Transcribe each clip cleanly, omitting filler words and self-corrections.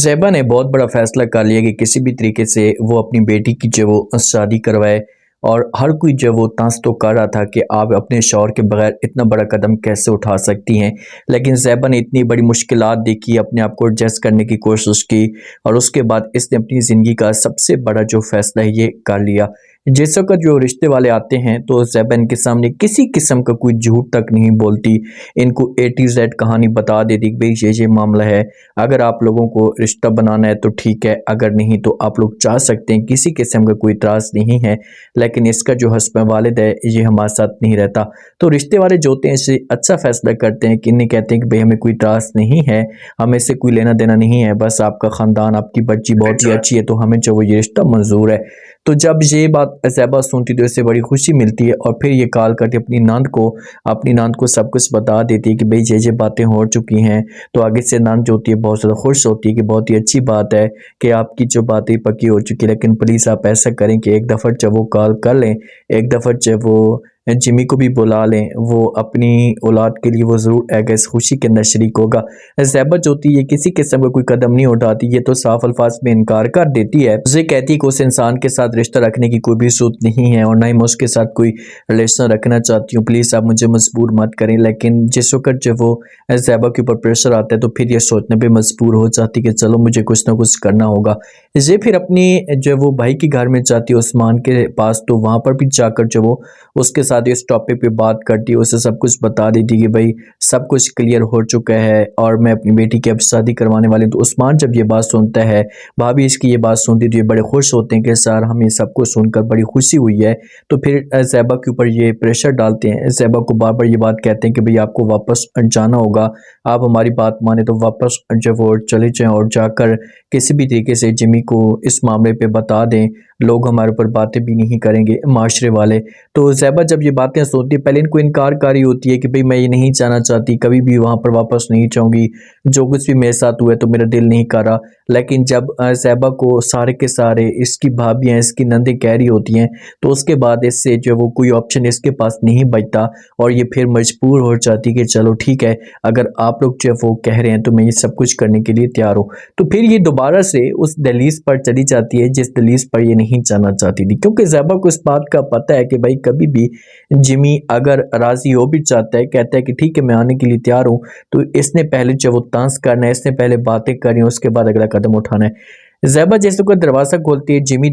ज़ैबा ने बहुत बड़ा फैसला कर लिया कि किसी भी तरीके से वो अपनी बेटी की जो वो शादी करवाए। और हर कोई जो वो तंज तो कर रहा था कि आप अपने शौहर के बगैर इतना बड़ा कदम कैसे उठा सकती हैं। लेकिन ज़ैबा ने इतनी बड़ी मुश्किलात देखी, अपने आप को एडजस्ट करने की कोशिश की और उसके बाद इसने अपनी ज़िंदगी का सबसे बड़ा जो फैसला है ये कर लिया। जिस वक़्त जो रिश्ते वाले आते हैं तो ज़ैबा इनके सामने किसी किस्म का कोई झूठ तक नहीं बोलती। इनको ए टू ज़ेड कहानी बता देती कि भई ये मामला है। अगर आप लोगों को रिश्ता बनाना है तो ठीक है, अगर नहीं तो आप लोग जा सकते हैं, किसी किस्म का कोई इतराज़ नहीं है। लेकिन इसका जो हस्बैंड वालिद है ये हमारे साथ नहीं रहता। तो रिश्ते वाले जो होते हैं इससे अच्छा फ़ैसला करते हैं कि इन्हें कहते हैं कि भई हमें कोई इतराज़ नहीं है, हमें इससे कोई लेना देना नहीं है, बस आपका ख़ानदान, आपकी बच्ची बहुत ही अच्छी है तो हमें जो वो ये रिश्ता मंज़ूर है। तो जब ये बात ज़ैबा सुनती तो इससे बड़ी खुशी मिलती है और फिर ये कॉल करके अपनी नंद को सब कुछ बता देती है कि भई ये बातें हो चुकी हैं। तो आगे से नंद जो होती है बहुत ज़्यादा खुश होती है कि बहुत ही अच्छी बात है कि आपकी जो बातें पक्की हो चुकी है। लेकिन प्लीज़ आप ऐसा करें कि एक दफ़ा जब वो कॉल कर लें, एक दफ़ा जब वो जिमी को भी बुला लें, वो अपनी औलाद के लिए वो ज़रूर आएगा, इस खुशी के अंदर शरीक होगा। ज़ैबा जो होती है किसी किस्म का कोई कदम नहीं उठाती, ये तो साफ अल्फाज में इनकार कर देती है। उसे कहती है कि उस इंसान के साथ रिश्ता रखने की कोई भी सूरत नहीं है और ना ही मैं उसके साथ कोई रिलेशन रखना चाहती हूँ, प्लीज़ आप मुझे मजबूर मत करें। लेकिन जिस वक्त जब वो ज़ैबा के ऊपर प्रेशर आता है तो फिर ये सोचने पे मजबूर हो जाती है कि चलो मुझे कुछ ना कुछ करना होगा। ये फिर अपनी जो वो भाई के घर में जाती है उस्मान के पास, तो वहाँ पर भी जाकर जो वो उसके साथ इस टॉपिक पे बात करती है, उसे सब कुछ बता देती है कि भाई सब कुछ क्लियर हो चुका है और मैं अपनी बेटी की अब शादी करवाने वाली हूँ। तो उस्मान जब ये बात सुनता है, भाभी इसकी ये बात सुनती तो ये बड़े खुश होते हैं कि सर हमें सब कुछ सुनकर बड़ी खुशी हुई है। तो फिर ज़ैबा के ऊपर ये प्रेशर डालते हैं, ज़ैबा को बार बार ये बात कहते हैं कि भाई आपको वापस जाना होगा, आप हमारी बात माने तो वापस जब वो चले जाएँ और जाकर किसी भी तरीके से जिमी को इस मामले पे बता दें, लोग हमारे ऊपर बातें भी नहीं करेंगे माशरे वाले। तो ज़ैबा जब ये बातें सुनती है पहले इनको इनकार कर रही होती है कि भाई मैं ये नहीं जाना चाहती, कभी भी वहाँ पर वापस नहीं जाऊँगी, जो कुछ भी मेरे साथ हुआ है तो मेरा दिल नहीं कर रहा। लेकिन जब ज़ैबा को सारे के सारे इसकी भाभियाँ, इसकी नंदें कह रही होती हैं तो उसके बाद इससे जो वो कोई ऑप्शन इसके पास नहीं बचता और ये फिर मजबूर हो जाती कि चलो ठीक है, अगर आप लोग जो वो कह रहे हैं तो मैं ये सब कुछ करने के लिए तैयार हूँ। तो फिर ये दोबारा से उस दहलीज पर चली जाती है जिस दहलीज पर ये नहीं जाना चाहती थी, क्योंकि ज़ैबा को इस बात का पता है कि भाई कभी भी जिमी अगर राज़ी हो भी जाता है, कहता है कि ठीक है मैं आने के लिए तैयार हूँ, तो इसने पहले जो वो तंज़ करना है, इसने पहले बातें करनी है, उसके बाद अगला कदम उठाना है। ज़ैबा जैसे कोई दरवाज़ा खोलती है, जिमी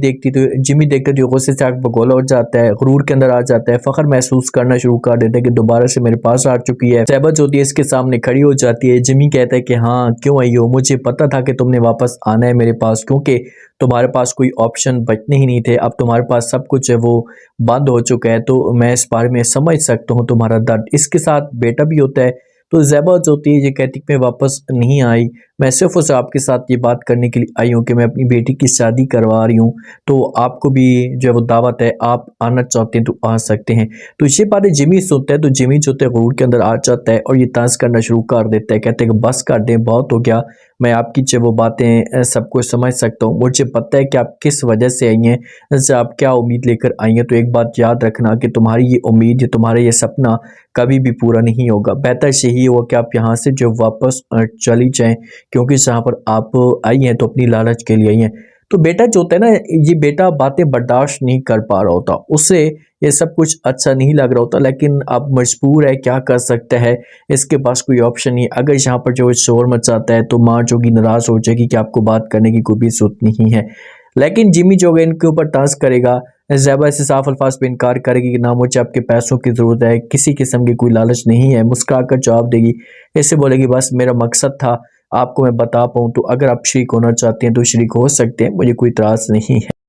देखकर जो गुस्से से आग बगोला हो जाता है, गुरूर के अंदर आ जाता है, फ़ख्र महसूस करना शुरू कर देता है कि दोबारा से मेरे पास आ चुकी है। ज़ैबा जो होती है इसके सामने खड़ी हो जाती है। जिमी कहता है कि हाँ क्यों आई हो, मुझे पता था कि तुमने वापस आना है मेरे पास, क्योंकि तुम्हारे पास कोई ऑप्शन बचने ही नहीं थे, अब तुम्हारे पास सब कुछ है वो बंद हो चुका है, तो मैं इस बारे में समझ सकता हूँ तुम्हारा दर्द। इसके साथ बेटा भी होता है। तो ज़ैबा जो होती है ये कहती है मैं वापस नहीं आई, मैं सिर्फ उस आपके साथ ये बात करने के लिए आई हूँ कि मैं अपनी बेटी की शादी करवा रही हूँ, तो आपको भी जो है वो दावत है, आप आना चाहते हैं तो आ सकते हैं। तो ये बातें जिमी सुनता है तो जिमी जो होता है गुरूर के अंदर आ जाता है और ये तंज़ करना शुरू कर देता है, कहते हैं कि बस कर दें, बहुत हो गया, मैं आपकी जो वो बातें सब कुछ समझ सकता हूँ, मुझे पता है कि आप किस वजह से आई हैं, आप क्या उम्मीद लेकर आई हैं। तो एक बात याद रखना कि तुम्हारी ये उम्मीद, तुम्हारा ये सपना कभी भी पूरा नहीं होगा। बेहतर यही होगा कि आप यहाँ से जो वापस चली जाएँ, क्योंकि जहाँ पर आप आई हैं तो अपनी लालच के लिए आई हैं। तो बेटा जो होता है ना, ये बेटा बातें बर्दाश्त नहीं कर पा रहा होता, उसे ये सब कुछ अच्छा नहीं लग रहा होता, लेकिन अब मजबूर है, क्या कर सकता है, इसके पास कोई ऑप्शन नहीं। अगर यहाँ पर जो शोर मचाता है तो माँ जो कि नाराज़ हो जाएगी कि आपको बात करने की कोई भी ज़रूरत नहीं है। लेकिन जिमी जो है इनके ऊपर टास्क करेगा, ज़ैबा ऐसे साफ अल्फाज में इनकार करेगी कि ना मुझे आपके पैसों की ज़रूरत है, किसी किस्म की कोई लालच नहीं है, मुस्कुराकर जवाब देगी। इससे बोलेगी बस मेरा मकसद था आपको मैं बता पाऊँ, तो अगर आप शरीक होना चाहते हैं तो शरीक हो सकते हैं, मुझे कोई इतराज़ नहीं है।